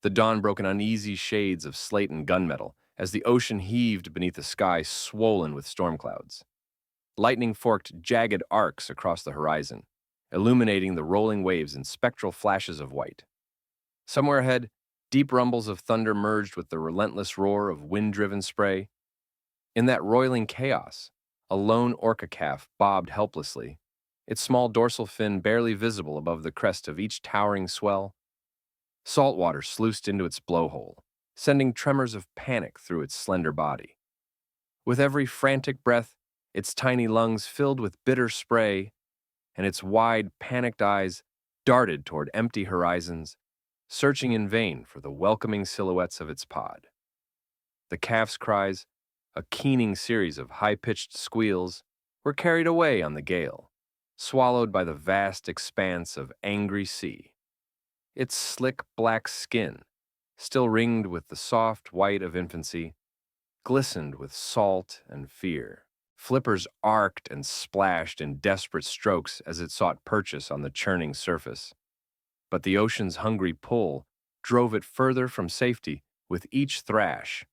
The dawn broke in uneasy shades of slate and gunmetal as the ocean heaved beneath a sky swollen with storm clouds. Lightning forked jagged arcs across the horizon, illuminating the rolling waves in spectral flashes of white. Somewhere ahead, deep rumbles of thunder merged with the relentless roar of wind-driven spray. In that roiling chaos, a lone orca calf bobbed helplessly, its small dorsal fin barely visible above the crest of each towering swell. Salt water sluiced into its blowhole, sending tremors of panic through its slender body. With every frantic breath, its tiny lungs filled with bitter spray, and its wide, panicked eyes darted toward empty horizons, searching in vain for the welcoming silhouettes of its pod. The calf's cries, a keening series of high-pitched squeals, were carried away on the gale, swallowed by the vast expanse of angry sea. Its slick black skin, still ringed with the soft white of infancy, glistened with salt and fear. Flippers arced and splashed in desperate strokes as it sought purchase on the churning surface. But the ocean's hungry pull drove it further from safety with each thrash.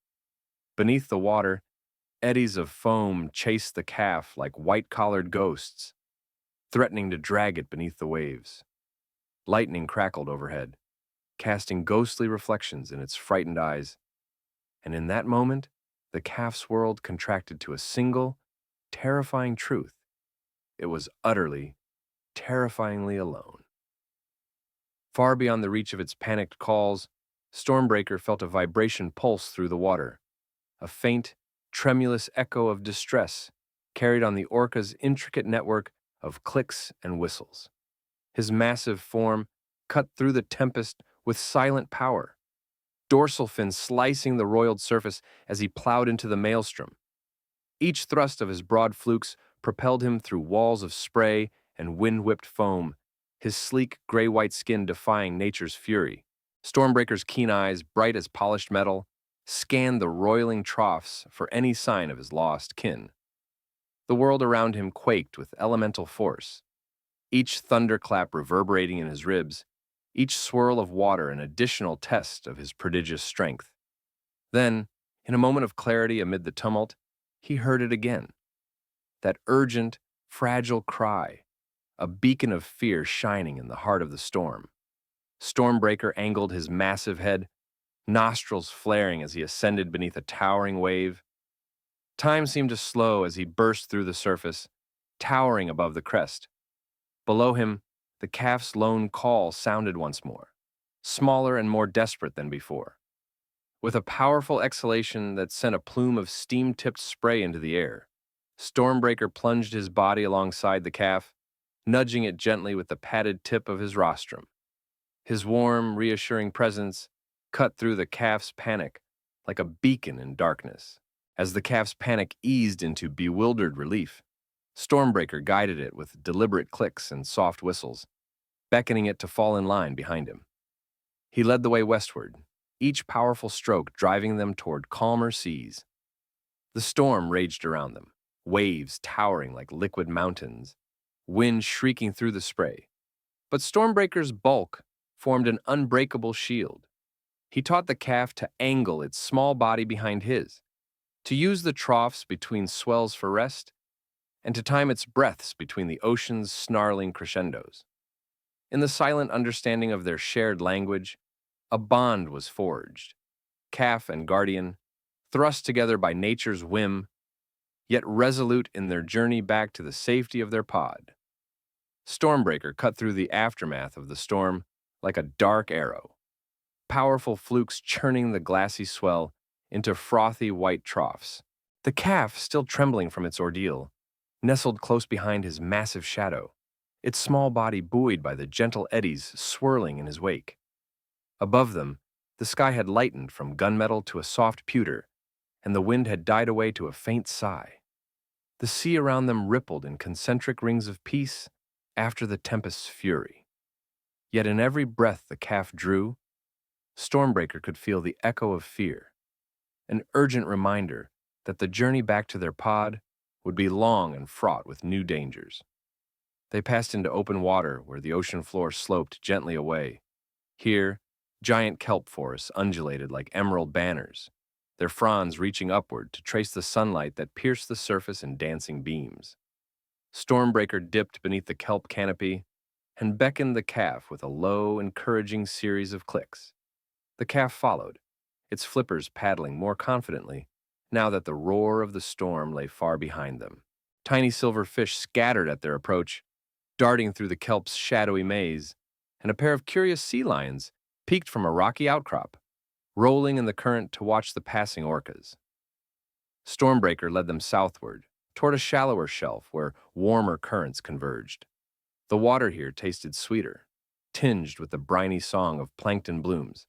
Beneath the water, eddies of foam chased the calf like white-collared ghosts, threatening to drag it beneath the waves. Lightning crackled overhead, casting ghostly reflections in its frightened eyes, and in that moment, the calf's world contracted to a single, terrifying truth. It was utterly, terrifyingly alone. Far beyond the reach of its panicked calls, Stormbreaker felt a vibration pulse through the water, a faint, tremulous echo of distress carried on the orca's intricate network of clicks and whistles. His massive form cut through the tempest with silent power, dorsal fin slicing the roiled surface as he plowed into the maelstrom. Each thrust of his broad flukes propelled him through walls of spray and wind-whipped foam, his sleek gray-white skin defying nature's fury. Stormbreaker's keen eyes, bright as polished metal, scanned the roiling troughs for any sign of his lost kin. The world around him quaked with elemental force, each thunderclap reverberating in his ribs, each swirl of water an additional test of his prodigious strength. Then, in a moment of clarity amid the tumult, he heard it again. That urgent, fragile cry, a beacon of fear shining in the heart of the storm. Stormbreaker angled his massive head, nostrils flaring as he ascended beneath a towering wave. Time seemed to slow as he burst through the surface, towering above the crest. Below him, the calf's lone call sounded once more, smaller and more desperate than before. With a powerful exhalation that sent a plume of steam-tipped spray into the air, Stormbreaker plunged his body alongside the calf, nudging it gently with the padded tip of his rostrum. His warm, reassuring presence cut through the calf's panic like a beacon in darkness. As the calf's panic eased into bewildered relief, Stormbreaker guided it with deliberate clicks and soft whistles, beckoning it to fall in line behind him. He led the way westward, each powerful stroke driving them toward calmer seas. The storm raged around them, waves towering like liquid mountains, wind shrieking through the spray. But Stormbreaker's bulk formed an unbreakable shield. He taught the calf to angle its small body behind his, to use the troughs between swells for rest, and to time its breaths between the ocean's snarling crescendos. In the silent understanding of their shared language, a bond was forged, calf and guardian, thrust together by nature's whim, yet resolute in their journey back to the safety of their pod. Stormbreaker cut through the aftermath of the storm like a dark arrow, powerful flukes churning the glassy swell into frothy white troughs. The calf, still trembling from its ordeal, nestled close behind his massive shadow, its small body buoyed by the gentle eddies swirling in his wake. Above them, the sky had lightened from gunmetal to a soft pewter, and the wind had died away to a faint sigh. The sea around them rippled in concentric rings of peace after the tempest's fury. Yet in every breath the calf drew, Stormbreaker could feel the echo of fear, an urgent reminder that the journey back to their pod would be long and fraught with new dangers. They passed into open water where the ocean floor sloped gently away. Here, Giant kelp forests undulated like emerald banners, their fronds reaching upward to trace the sunlight that pierced the surface in dancing beams. Stormbreaker dipped beneath the kelp canopy and beckoned the calf with a low, encouraging series of clicks. The calf followed, its flippers paddling more confidently now that the roar of the storm lay far behind them. Tiny silver fish scattered at their approach, darting through the kelp's shadowy maze, and a pair of curious sea lions peeked from a rocky outcrop, rolling in the current to watch the passing orcas. Stormbreaker led them southward, toward a shallower shelf where warmer currents converged. The water here tasted sweeter, tinged with the briny song of plankton blooms.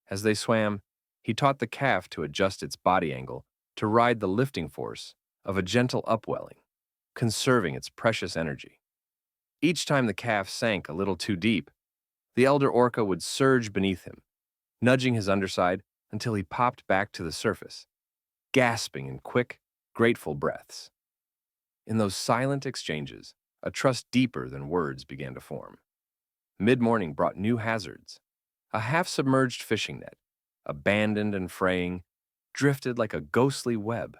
As they swam, he taught the calf to adjust its body angle to ride the lifting force of a gentle upwelling, conserving its precious energy. Each time the calf sank a little too deep, the elder orca would surge beneath him, nudging his underside until he popped back to the surface, gasping in quick, grateful breaths. In those silent exchanges, a trust deeper than words began to form. Mid-morning brought new hazards. A half-submerged fishing net, abandoned and fraying, drifted like a ghostly web.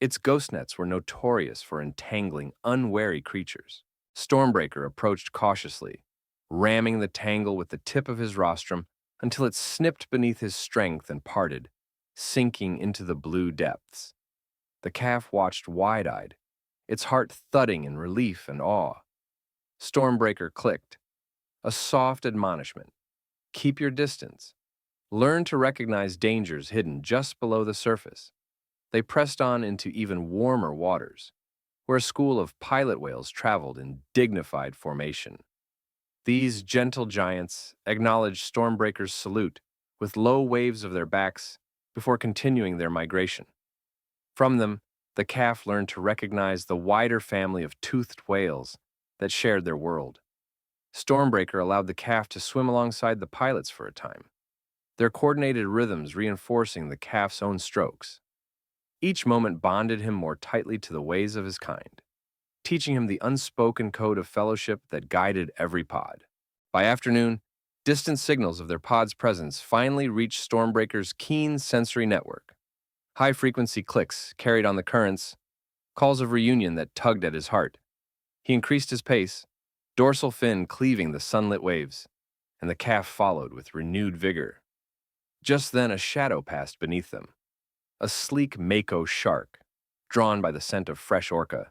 Its ghost nets were notorious for entangling unwary creatures. Stormbreaker approached cautiously, ramming the tangle with the tip of his rostrum until it snipped beneath his strength and parted, sinking into the blue depths. The calf watched wide-eyed, its heart thudding in relief and awe. Stormbreaker clicked, a soft admonishment. Keep your distance. Learn to recognize dangers hidden just below the surface. They pressed on into even warmer waters, where a school of pilot whales traveled in dignified formation. These gentle giants acknowledged Stormbreaker's salute with low waves of their backs before continuing their migration. From them, the calf learned to recognize the wider family of toothed whales that shared their world. Stormbreaker allowed the calf to swim alongside the pilots for a time, their coordinated rhythms reinforcing the calf's own strokes. Each moment bonded him more tightly to the ways of his kind, teaching him the unspoken code of fellowship that guided every pod. By afternoon, distant signals of their pod's presence finally reached Stormbreaker's keen sensory network. High-frequency clicks carried on the currents, calls of reunion that tugged at his heart. He increased his pace, dorsal fin cleaving the sunlit waves, and the calf followed with renewed vigor. Just then a shadow passed beneath them, a sleek mako shark, drawn by the scent of fresh orca.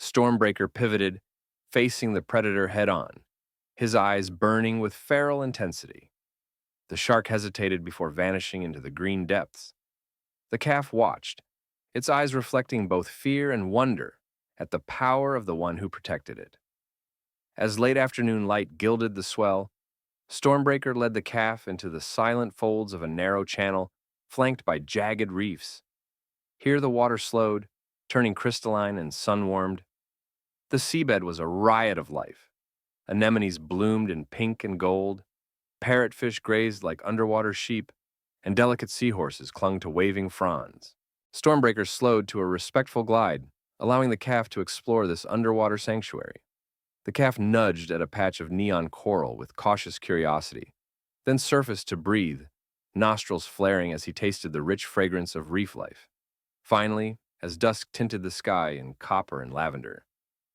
Stormbreaker pivoted, facing the predator head-on, his eyes burning with feral intensity. The shark hesitated before vanishing into the green depths. The calf watched, its eyes reflecting both fear and wonder at the power of the one who protected it. As late afternoon light gilded the swell, Stormbreaker led the calf into the silent folds of a narrow channel flanked by jagged reefs. Here the water slowed, turning crystalline and sun-warmed. The seabed was a riot of life. Anemones bloomed in pink and gold, parrotfish grazed like underwater sheep, and delicate seahorses clung to waving fronds. Stormbreaker slowed to a respectful glide, allowing the calf to explore this underwater sanctuary. The calf nudged at a patch of neon coral with cautious curiosity, then surfaced to breathe, nostrils flaring as he tasted the rich fragrance of reef life. Finally, as dusk tinted the sky in copper and lavender,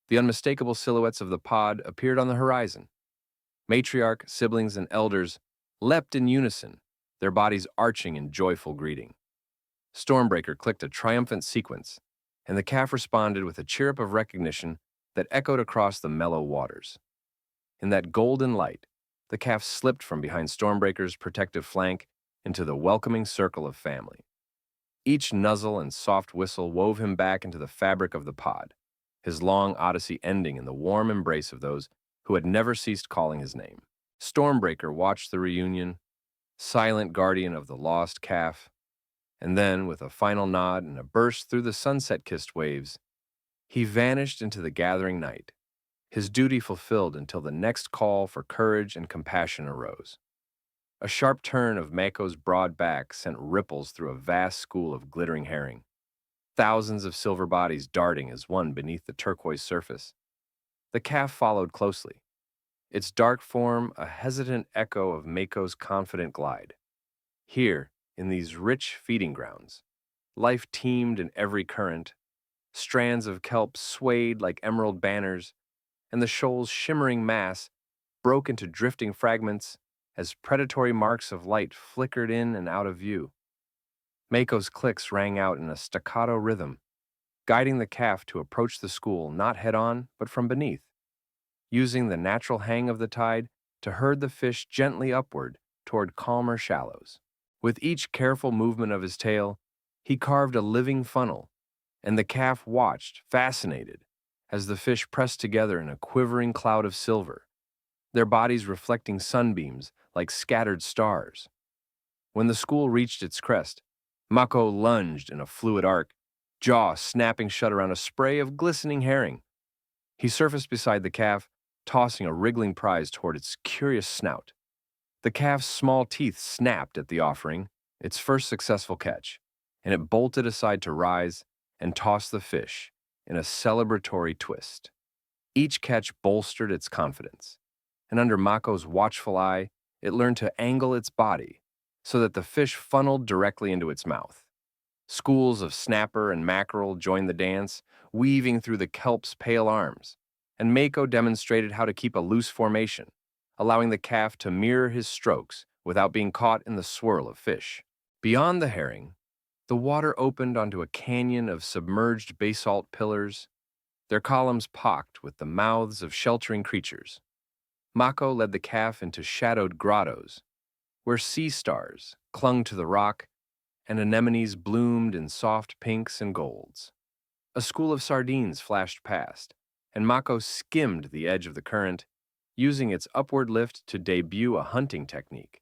the unmistakable silhouettes of the pod appeared on the horizon. Matriarch, siblings, and elders leapt in unison, their bodies arching in joyful greeting. Stormbreaker clicked a triumphant sequence, and the calf responded with a chirrup of recognition that echoed across the mellow waters. In that golden light, the calf slipped from behind Stormbreaker's protective flank into the welcoming circle of family. Each nuzzle and soft whistle wove him back into the fabric of the pod, his long odyssey ending in the warm embrace of those who had never ceased calling his name. Stormbreaker watched the reunion, silent guardian of the lost calf, and then, with a final nod and a burst through the sunset-kissed waves, he vanished into the gathering night, his duty fulfilled until the next call for courage and compassion arose. A sharp turn of Mako's broad back sent ripples through a vast school of glittering herring, thousands of silver bodies darting as one beneath the turquoise surface. The calf followed closely, its dark form a hesitant echo of Mako's confident glide. Here, in these rich feeding grounds, life teemed in every current. Strands of kelp swayed like emerald banners, and the shoal's shimmering mass broke into drifting fragments as predatory marks of light flickered in and out of view. Mako's clicks rang out in a staccato rhythm, guiding the calf to approach the school not head-on, but from beneath, using the natural hang of the tide to herd the fish gently upward toward calmer shallows. With each careful movement of his tail, he carved a living funnel, and the calf watched, fascinated, as the fish pressed together in a quivering cloud of silver, their bodies reflecting sunbeams like scattered stars. When the school reached its crest, Mako lunged in a fluid arc, jaw snapping shut around a spray of glistening herring. He surfaced beside the calf, tossing a wriggling prize toward its curious snout. The calf's small teeth snapped at the offering, its first successful catch, and it bolted aside to rise and toss the fish in a celebratory twist. Each catch bolstered its confidence, and under Mako's watchful eye, it learned to angle its body so that the fish funneled directly into its mouth. Schools of snapper and mackerel joined the dance, weaving through the kelp's pale arms, and Mako demonstrated how to keep a loose formation, allowing the calf to mirror his strokes without being caught in the swirl of fish. Beyond the herring, the water opened onto a canyon of submerged basalt pillars, their columns pocked with the mouths of sheltering creatures. Mako led the calf into shadowed grottos, where sea stars clung to the rock and anemones bloomed in soft pinks and golds. A school of sardines flashed past, and Mako skimmed the edge of the current, using its upward lift to debut a hunting technique.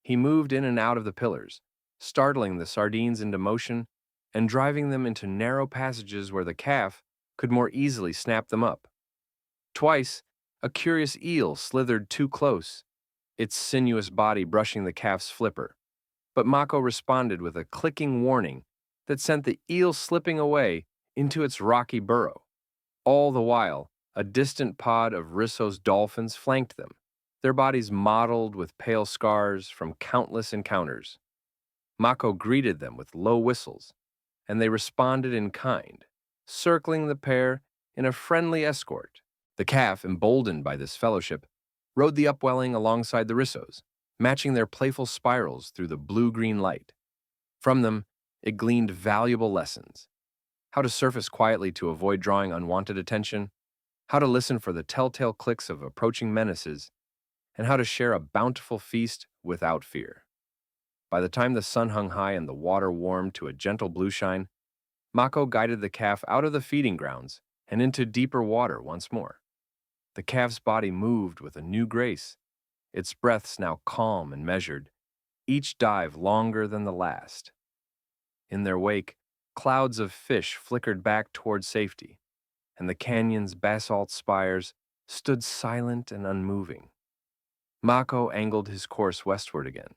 He moved in and out of the pillars, startling the sardines into motion and driving them into narrow passages where the calf could more easily snap them up. Twice, a curious eel slithered too close, its sinuous body brushing the calf's flipper, but Mako responded with a clicking warning that sent the eel slipping away into its rocky burrow. All the while, a distant pod of Risso's dolphins flanked them, their bodies mottled with pale scars from countless encounters. Mako greeted them with low whistles, and they responded in kind, circling the pair in a friendly escort. The calf, emboldened by this fellowship, rode the upwelling alongside the Rissos, matching their playful spirals through the blue-green light. From them, it gleaned valuable lessons: how to surface quietly to avoid drawing unwanted attention, how to listen for the telltale clicks of approaching menaces, and how to share a bountiful feast without fear. By the time the sun hung high and the water warmed to a gentle blue shine, Mako guided the calf out of the feeding grounds and into deeper water once more. The calf's body moved with a new grace, its breaths now calm and measured, each dive longer than the last. In their wake, clouds of fish flickered back toward safety, and the canyon's basalt spires stood silent and unmoving. Mako angled his course westward again,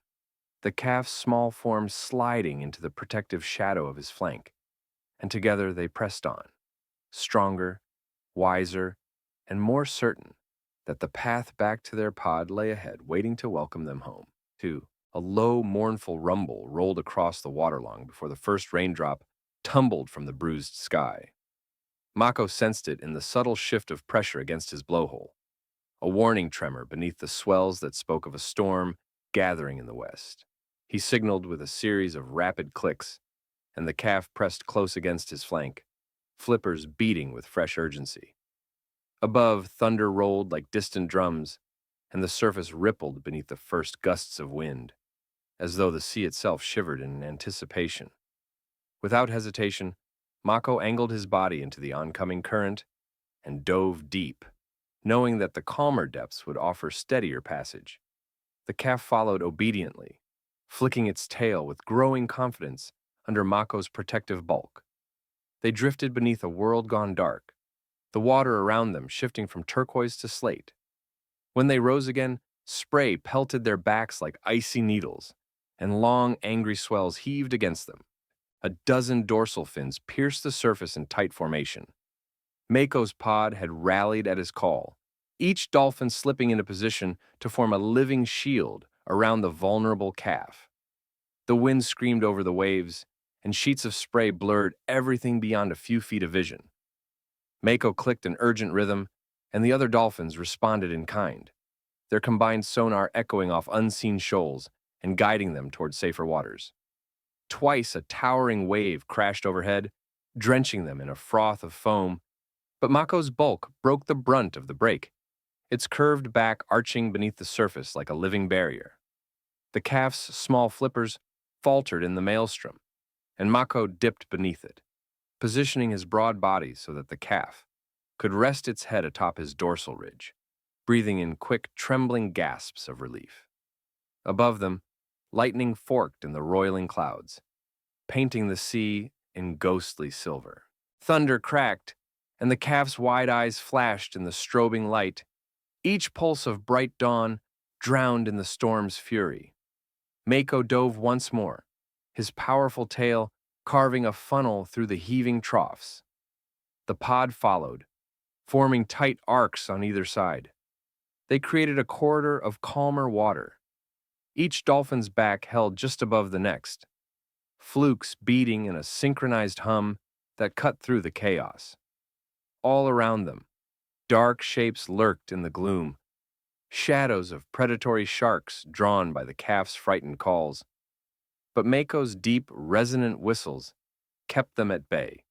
the calf's small form sliding into the protective shadow of his flank, and together they pressed on, stronger, wiser, and more certain that the path back to their pod lay ahead, waiting to welcome them home. Too, a low, mournful rumble rolled across the waterlong before the first raindrop tumbled from the bruised sky. Mako sensed it in the subtle shift of pressure against his blowhole, a warning tremor beneath the swells that spoke of a storm gathering in the west. He signaled with a series of rapid clicks, and the calf pressed close against his flank, flippers beating with fresh urgency. Above, thunder rolled like distant drums, and the surface rippled beneath the first gusts of wind, as though the sea itself shivered in anticipation. Without hesitation, Mako angled his body into the oncoming current and dove deep, knowing that the calmer depths would offer steadier passage. The calf followed obediently, flicking its tail with growing confidence under Mako's protective bulk. They drifted beneath a world gone dark, the water around them shifting from turquoise to slate. When they rose again, spray pelted their backs like icy needles, and long, angry swells heaved against them. A dozen dorsal fins pierced the surface in tight formation. Mako's pod had rallied at his call, each dolphin slipping into position to form a living shield around the vulnerable calf. The wind screamed over the waves, and sheets of spray blurred everything beyond a few feet of vision. Mako clicked an urgent rhythm, and the other dolphins responded in kind, their combined sonar echoing off unseen shoals and guiding them toward safer waters. Twice a towering wave crashed overhead, drenching them in a froth of foam, but Mako's bulk broke the brunt of the break, its curved back arching beneath the surface like a living barrier. The calf's small flippers faltered in the maelstrom, and Mako dipped beneath it, positioning his broad body so that the calf could rest its head atop his dorsal ridge, breathing in quick, trembling gasps of relief. Above them, lightning forked in the roiling clouds, painting the sea in ghostly silver. Thunder cracked, and the calf's wide eyes flashed in the strobing light, each pulse of bright dawn drowned in the storm's fury. Mako dove once more, his powerful tail carving a funnel through the heaving troughs. The pod followed, forming tight arcs on either side. They created a corridor of calmer water, each dolphin's back held just above the next, flukes beating in a synchronized hum that cut through the chaos. All around them, dark shapes lurked in the gloom, shadows of predatory sharks drawn by the calf's frightened calls. But Mako's deep, resonant whistles kept them at bay.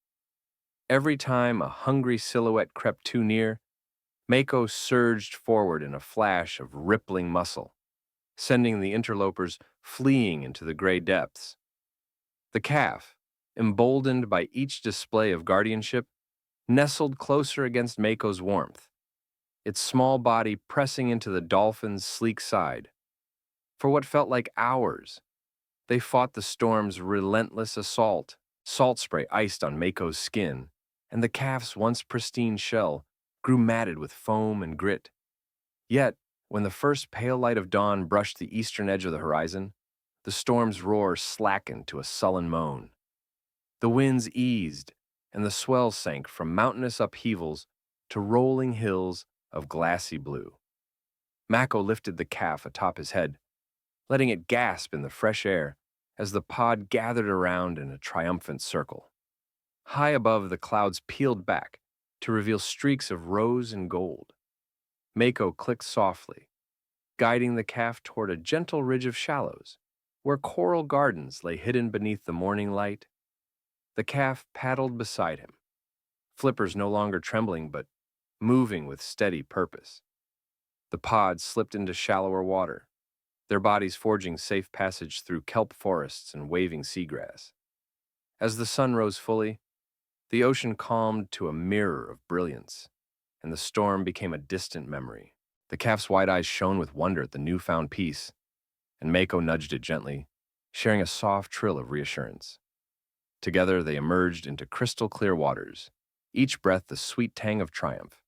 Every time a hungry silhouette crept too near, Mako surged forward in a flash of rippling muscle, sending the interlopers fleeing into the gray depths. The calf, emboldened by each display of guardianship, nestled closer against Mako's warmth, its small body pressing into the dolphin's sleek side. For what felt like hours, they fought the storm's relentless assault. Salt spray iced on Mako's skin, and the calf's once pristine shell grew matted with foam and grit. Yet, when the first pale light of dawn brushed the eastern edge of the horizon, the storm's roar slackened to a sullen moan. The winds eased, and the swell sank from mountainous upheavals to rolling hills of glassy blue. Mako lifted the calf atop his head, letting it gasp in the fresh air as the pod gathered around in a triumphant circle. High above, the clouds peeled back to reveal streaks of rose and gold. Mako clicked softly, guiding the calf toward a gentle ridge of shallows, where coral gardens lay hidden beneath the morning light. The calf paddled beside him, flippers no longer trembling but moving with steady purpose. The pod slipped into shallower water, their bodies forging safe passage through kelp forests and waving seagrass. As the sun rose fully, the ocean calmed to a mirror of brilliance, and the storm became a distant memory. The calf's wide eyes shone with wonder at the newfound peace, and Mako nudged it gently, sharing a soft trill of reassurance. Together they emerged into crystal-clear waters, each breath the sweet tang of triumph,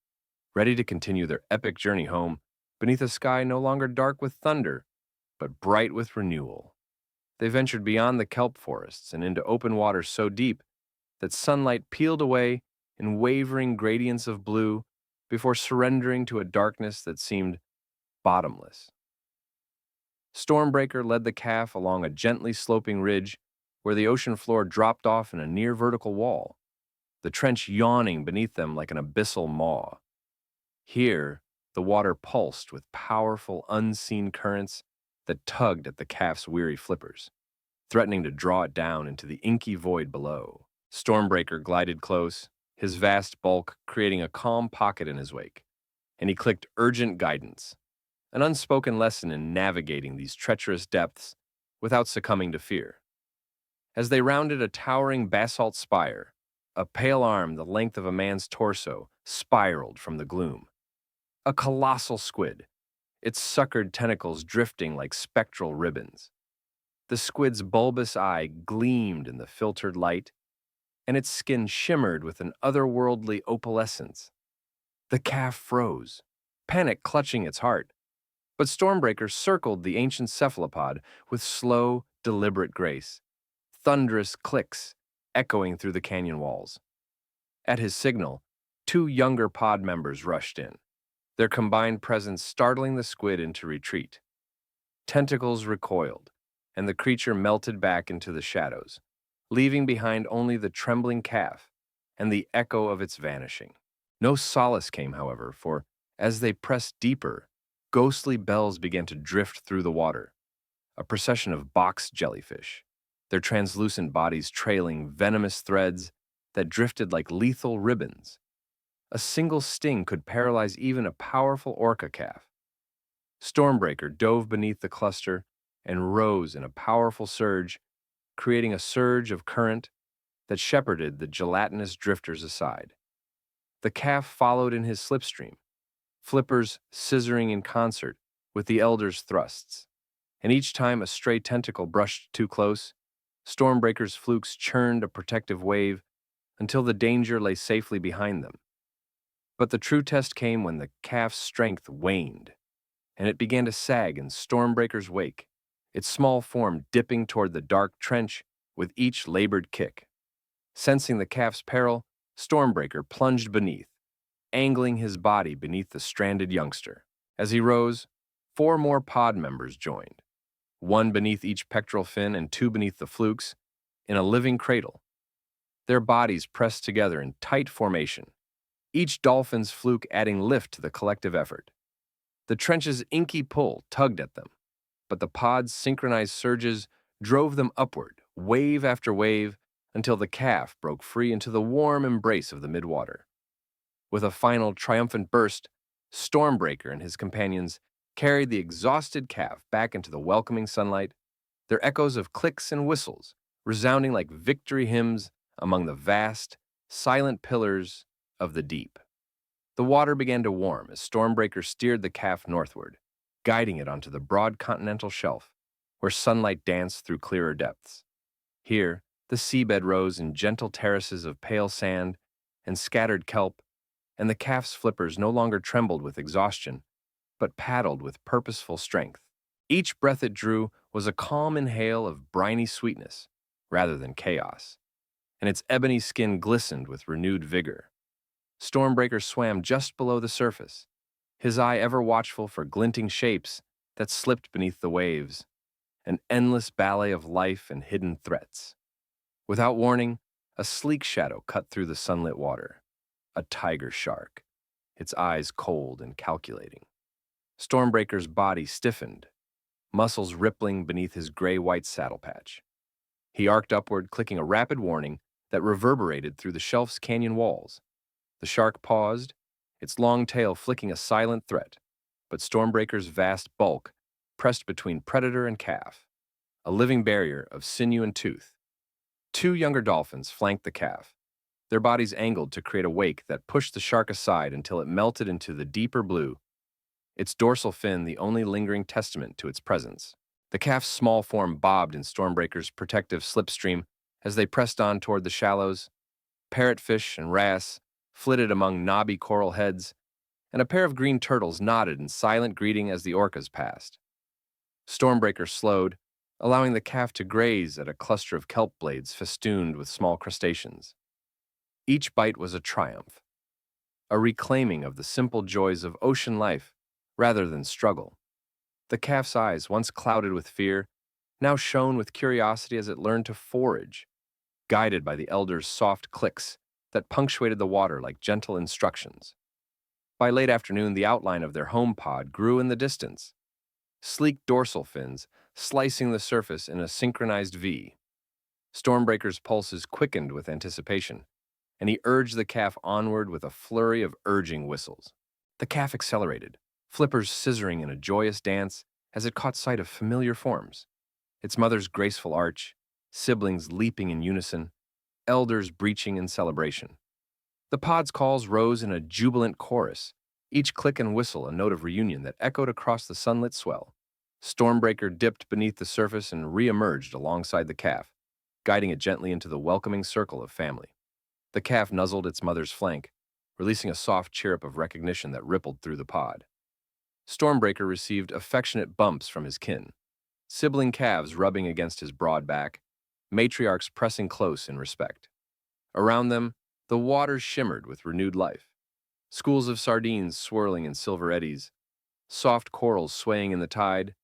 ready to continue their epic journey home beneath a sky no longer dark with thunder, but bright with renewal. They ventured beyond the kelp forests and into open waters so deep that sunlight peeled away in wavering gradients of blue before surrendering to a darkness that seemed bottomless. Stormbreaker led the calf along a gently sloping ridge where the ocean floor dropped off in a near-vertical wall, the trench yawning beneath them like an abyssal maw. Here, the water pulsed with powerful, unseen currents that tugged at the calf's weary flippers, threatening to draw it down into the inky void below. Stormbreaker glided close, his vast bulk creating a calm pocket in his wake, and he clicked urgent guidance, an unspoken lesson in navigating these treacherous depths without succumbing to fear. As they rounded a towering basalt spire, a pale arm the length of a man's torso spiraled from the gloom. A colossal squid, its suckered tentacles drifting like spectral ribbons. The squid's bulbous eye gleamed in the filtered light, and its skin shimmered with an otherworldly opalescence. The calf froze, panic clutching its heart, but Stormbreaker circled the ancient cephalopod with slow, deliberate grace, thunderous clicks echoing through the canyon walls. At his signal, two younger pod members rushed in, their combined presence startling the squid into retreat. Tentacles recoiled, and the creature melted back into the shadows, leaving behind only the trembling calf and the echo of its vanishing. No solace came, however, for as they pressed deeper, ghostly bells began to drift through the water, a procession of box jellyfish, their translucent bodies trailing venomous threads that drifted like lethal ribbons. A single sting could paralyze even a powerful orca calf. Stormbreaker dove beneath the cluster and rose in a powerful surge, creating a surge of current that shepherded the gelatinous drifters aside. The calf followed in his slipstream, flippers scissoring in concert with the elder's thrusts. And each time a stray tentacle brushed too close, Stormbreaker's flukes churned a protective wave until the danger lay safely behind them. But the true test came when the calf's strength waned, and it began to sag in Stormbreaker's wake, its small form dipping toward the dark trench with each labored kick. Sensing the calf's peril, Stormbreaker plunged beneath, angling his body beneath the stranded youngster. As he rose, 4 more pod members joined, 1 beneath each pectoral fin and 2 beneath the flukes, in a living cradle. Their bodies pressed together in tight formation, each dolphin's fluke adding lift to the collective effort. The trench's inky pull tugged at them, but the pod's synchronized surges drove them upward, wave after wave, until the calf broke free into the warm embrace of the midwater. With a final triumphant burst, Stormbreaker and his companions carried the exhausted calf back into the welcoming sunlight, their echoes of clicks and whistles resounding like victory hymns among the vast, silent pillars of the deep. The water began to warm as Stormbreaker steered the calf northward, guiding it onto the broad continental shelf, where sunlight danced through clearer depths. Here, the seabed rose in gentle terraces of pale sand and scattered kelp, and the calf's flippers no longer trembled with exhaustion, but paddled with purposeful strength. Each breath it drew was a calm inhale of briny sweetness, rather than chaos, and its ebony skin glistened with renewed vigor. Stormbreaker swam just below the surface, his eye ever watchful for glinting shapes that slipped beneath the waves, an endless ballet of life and hidden threats. Without warning, a sleek shadow cut through the sunlit water, a tiger shark, its eyes cold and calculating. Stormbreaker's body stiffened, muscles rippling beneath his gray-white saddle patch. He arced upward, clicking a rapid warning that reverberated through the shelf's canyon walls. The shark paused, its long tail flicking a silent threat, but Stormbreaker's vast bulk pressed between predator and calf, a living barrier of sinew and tooth. 2 younger dolphins flanked the calf, their bodies angled to create a wake that pushed the shark aside until it melted into the deeper blue, its dorsal fin the only lingering testament to its presence. The calf's small form bobbed in Stormbreaker's protective slipstream as they pressed on toward the shallows. Parrotfish and wrasse flitted among knobby coral heads, and a pair of green turtles nodded in silent greeting as the orcas passed. Stormbreaker slowed, allowing the calf to graze at a cluster of kelp blades festooned with small crustaceans. Each bite was a triumph, a reclaiming of the simple joys of ocean life rather than struggle. The calf's eyes, once clouded with fear, now shone with curiosity as it learned to forage, guided by the elder's soft clicks that punctuated the water like gentle instructions. By late afternoon, the outline of their home pod grew in the distance, sleek dorsal fins slicing the surface in a synchronized V. Stormbreaker's pulses quickened with anticipation, and he urged the calf onward with a flurry of urging whistles. The calf accelerated, flippers scissoring in a joyous dance as it caught sight of familiar forms. Its mother's graceful arch, siblings leaping in unison, elders breaching in celebration. The pod's calls rose in a jubilant chorus, each click and whistle a note of reunion that echoed across the sunlit swell. Stormbreaker dipped beneath the surface and re-emerged alongside the calf, guiding it gently into the welcoming circle of family. The calf nuzzled its mother's flank, releasing a soft chirrup of recognition that rippled through the pod. Stormbreaker received affectionate bumps from his kin, sibling calves rubbing against his broad back, matriarchs pressing close in respect. Around them, the waters shimmered with renewed life. Schools of sardines swirling in silver eddies, soft corals swaying in the tide,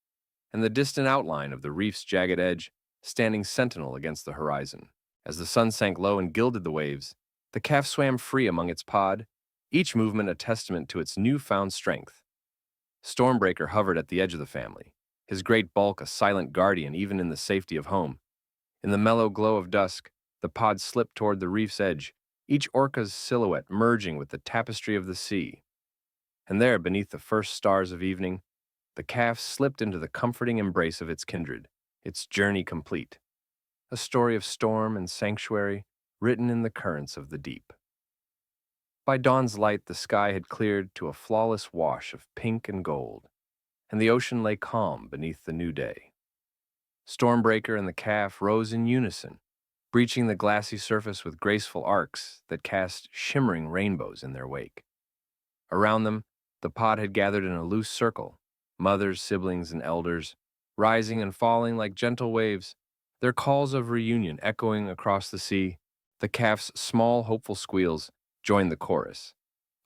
and the distant outline of the reef's jagged edge standing sentinel against the horizon. As the sun sank low and gilded the waves, the calf swam free among its pod, each movement a testament to its newfound strength. Stormbreaker hovered at the edge of the family, his great bulk a silent guardian even in the safety of home. In the mellow glow of dusk, the pod slipped toward the reef's edge, each orca's silhouette merging with the tapestry of the sea. And there, beneath the first stars of evening, the calf slipped into the comforting embrace of its kindred, its journey complete. A story of storm and sanctuary written in the currents of the deep. By dawn's light, the sky had cleared to a flawless wash of pink and gold, and the ocean lay calm beneath the new day. Stormbreaker and the calf rose in unison, breaching the glassy surface with graceful arcs that cast shimmering rainbows in their wake. Around them, the pod had gathered in a loose circle, mothers, siblings, and elders, rising and falling like gentle waves, their calls of reunion echoing across the sea. The calf's small, hopeful squeals joined the chorus,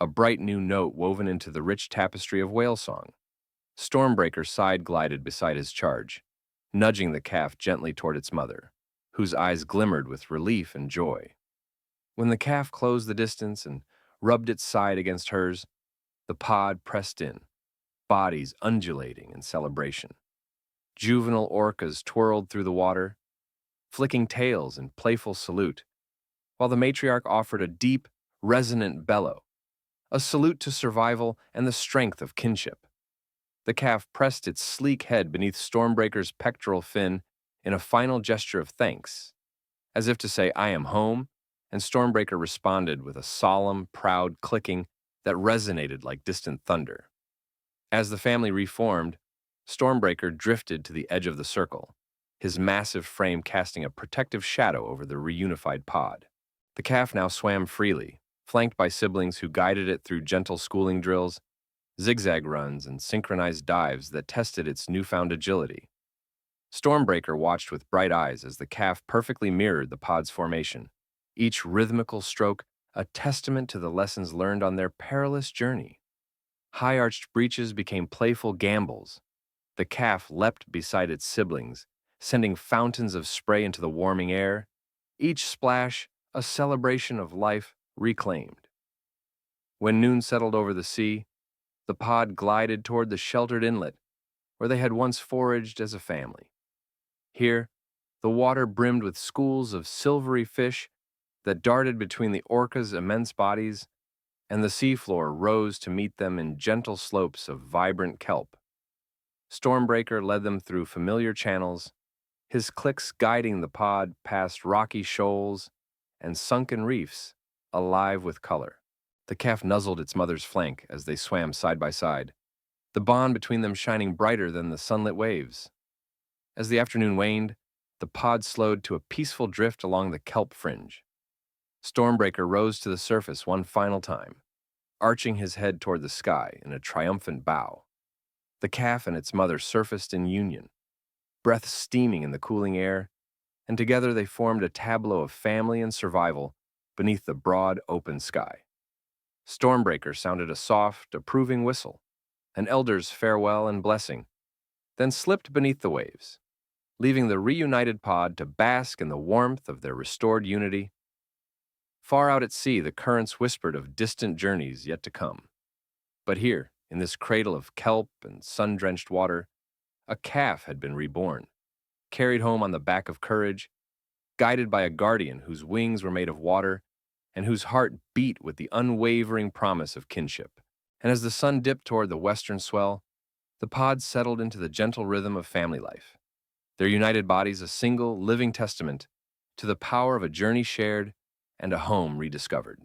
a bright new note woven into the rich tapestry of whale song. Stormbreaker side-glided beside his charge, nudging the calf gently toward its mother, whose eyes glimmered with relief and joy. When the calf closed the distance and rubbed its side against hers, the pod pressed in, bodies undulating in celebration. Juvenile orcas twirled through the water, flicking tails in playful salute, while the matriarch offered a deep, resonant bellow, a salute to survival and the strength of kinship. The calf pressed its sleek head beneath Stormbreaker's pectoral fin in a final gesture of thanks, as if to say, "I am home," and Stormbreaker responded with a solemn, proud clicking that resonated like distant thunder. As the family reformed, Stormbreaker drifted to the edge of the circle, his massive frame casting a protective shadow over the reunified pod. The calf now swam freely, flanked by siblings who guided it through gentle schooling drills, zigzag runs, and synchronized dives that tested its newfound agility. Stormbreaker watched with bright eyes as the calf perfectly mirrored the pod's formation, each rhythmical stroke a testament to the lessons learned on their perilous journey. High-arched breaches became playful gambols. The calf leapt beside its siblings, sending fountains of spray into the warming air, each splash a celebration of life reclaimed. When noon settled over the sea, the pod glided toward the sheltered inlet where they had once foraged as a family. Here, the water brimmed with schools of silvery fish that darted between the orca's immense bodies, and the seafloor rose to meet them in gentle slopes of vibrant kelp. Stormbreaker led them through familiar channels, his clicks guiding the pod past rocky shoals and sunken reefs, alive with color. The calf nuzzled its mother's flank as they swam side by side, the bond between them shining brighter than the sunlit waves. As the afternoon waned, the pod slowed to a peaceful drift along the kelp fringe. Stormbreaker rose to the surface one final time, arching his head toward the sky in a triumphant bow. The calf and its mother surfaced in union, breath steaming in the cooling air, and together they formed a tableau of family and survival beneath the broad, open sky. Stormbreaker sounded a soft, approving whistle, an elder's farewell and blessing, then slipped beneath the waves, leaving the reunited pod to bask in the warmth of their restored unity. Far out at sea, the currents whispered of distant journeys yet to come. But here, in this cradle of kelp and sun-drenched water, a calf had been reborn, carried home on the back of courage, guided by a guardian whose wings were made of water and whose heart beat with the unwavering promise of kinship. And as the sun dipped toward the western swell, the pod settled into the gentle rhythm of family life, their united bodies a single, living testament to the power of a journey shared and a home rediscovered.